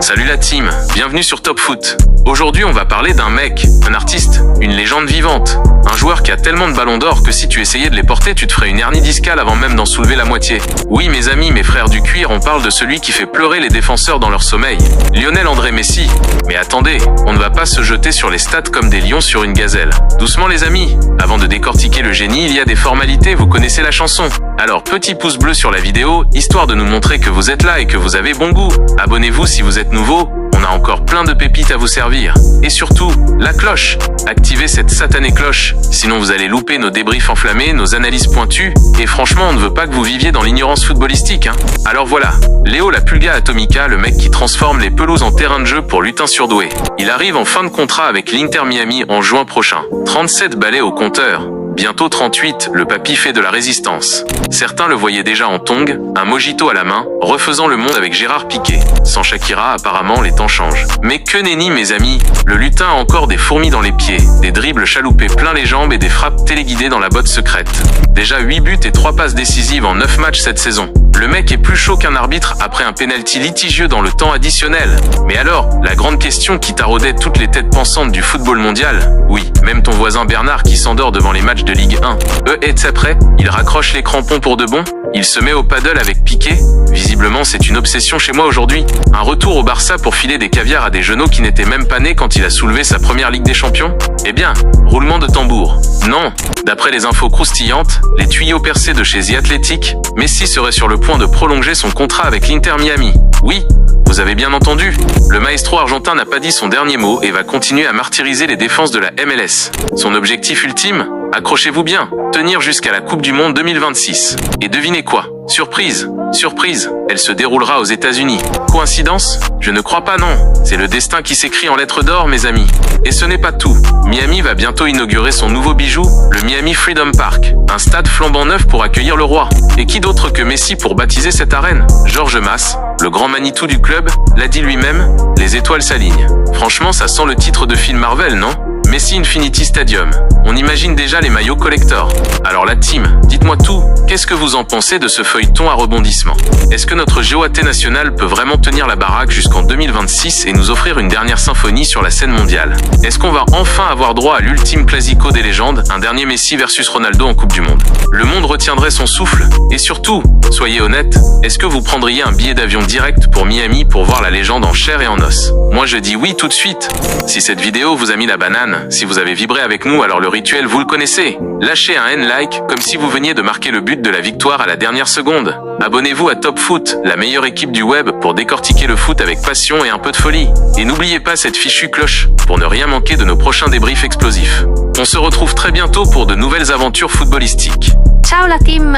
Salut la team, bienvenue sur Top Foot. Aujourd'hui on va parler d'un mec, un artiste, une légende vivante. Un joueur qui a tellement de ballons d'or que si tu essayais de les porter, tu te ferais une hernie discale avant même d'en soulever la moitié. Oui mes amis, mes frères du cuir, on parle de celui qui fait pleurer les défenseurs dans leur sommeil. Lionel André Messi. Mais attendez, on ne va pas se jeter sur les stats comme des lions sur une gazelle. Doucement les amis, avant de décortiquer le génie, il y a des formalités, vous connaissez la chanson. Alors petit pouce bleu sur la vidéo, histoire de nous montrer que vous êtes là et que vous avez bon goût. Abonnez-vous si vous êtes nouveau, on a encore plein de pépites à vous servir. Et surtout, la cloche. Activez cette satanée cloche, sinon vous allez louper nos débriefs enflammés, nos analyses pointues, et franchement on ne veut pas que vous viviez dans l'ignorance footballistique. Alors voilà, Léo la Pulga Atomica, le mec qui transforme les pelouses en terrain de jeu pour lutin surdoué. Il arrive en fin de contrat avec l'Inter Miami en juin prochain. 37 balais au compteur. Bientôt 38, le papy fait de la résistance. Certains le voyaient déjà en tongs, un mojito à la main, refaisant le monde avec Gérard Piqué. Sans Shakira, apparemment, les temps changent. Mais que nenni, mes amis, le lutin a encore des fourmis dans les pieds, des dribbles chaloupés plein les jambes et des frappes téléguidées dans la botte secrète. Déjà 8 buts et 3 passes décisives en 9 matchs cette saison. Le mec est plus chaud qu'un arbitre après un penalty litigieux dans le temps additionnel. Mais alors, la grande question qui taraudait toutes les têtes pensantes du football mondial, oui, même ton voisin Bernard qui s'endort devant les matchs de Ligue 1. Est-ce prêt? Il raccroche les crampons pour de bon? Il se met au paddle avec Piqué? Visiblement, c'est une obsession chez moi aujourd'hui. Un retour au Barça pour filer des caviars à des genoux qui n'étaient même pas nés quand il a soulevé sa première Ligue des Champions? Eh bien, roulement de tambour. Non. D'après les infos croustillantes, les tuyaux percés de chez The Athletic, Messi serait sur le point de prolonger son contrat avec l'Inter Miami. Oui, vous avez bien entendu, le maestro argentin n'a pas dit son dernier mot et va continuer à martyriser les défenses de la MLS. Son objectif ultime? Accrochez-vous bien, tenir jusqu'à la Coupe du Monde 2026. Et devinez quoi? Surprise, surprise, elle se déroulera aux États-Unis. Coïncidence? Je ne crois pas, non. C'est le destin qui s'écrit en lettres d'or, mes amis. Et ce n'est pas tout. Miami va bientôt inaugurer son nouveau bijou, le Miami Freedom Park. Un stade flambant neuf pour accueillir le roi. Et qui d'autre que Messi pour baptiser cette arène? Georges Mas, le grand Manitou du club, l'a dit lui-même, les étoiles s'alignent. Franchement, ça sent le titre de film Marvel, non? Messi Infinity Stadium. On imagine déjà les maillots collector. Alors la team, dites-moi tout, qu'est-ce que vous en pensez de ce feuilleton à rebondissement? Est-ce que notre GOAT national peut vraiment tenir la baraque jusqu'en 2026 et nous offrir une dernière symphonie sur la scène mondiale? Est-ce qu'on va enfin avoir droit à l'ultime classico des légendes, un dernier Messi versus Ronaldo en Coupe du Monde? Le monde retiendrait son souffle? Et surtout, soyez honnête, est-ce que vous prendriez un billet d'avion direct pour Miami pour voir la légende en chair et en os? Moi je dis oui tout de suite. Si cette vidéo vous a mis la banane, si vous avez vibré avec nous, alors le rituel vous le connaissez. Lâchez un like comme si vous veniez de marquer le but de la victoire à la dernière seconde. Abonnez-vous à Top Foot, la meilleure équipe du web pour décortiquer le foot avec passion et un peu de folie. Et n'oubliez pas cette fichue cloche pour ne rien manquer de nos prochains débriefs explosifs. On se retrouve très bientôt pour de nouvelles aventures footballistiques. Ciao la team!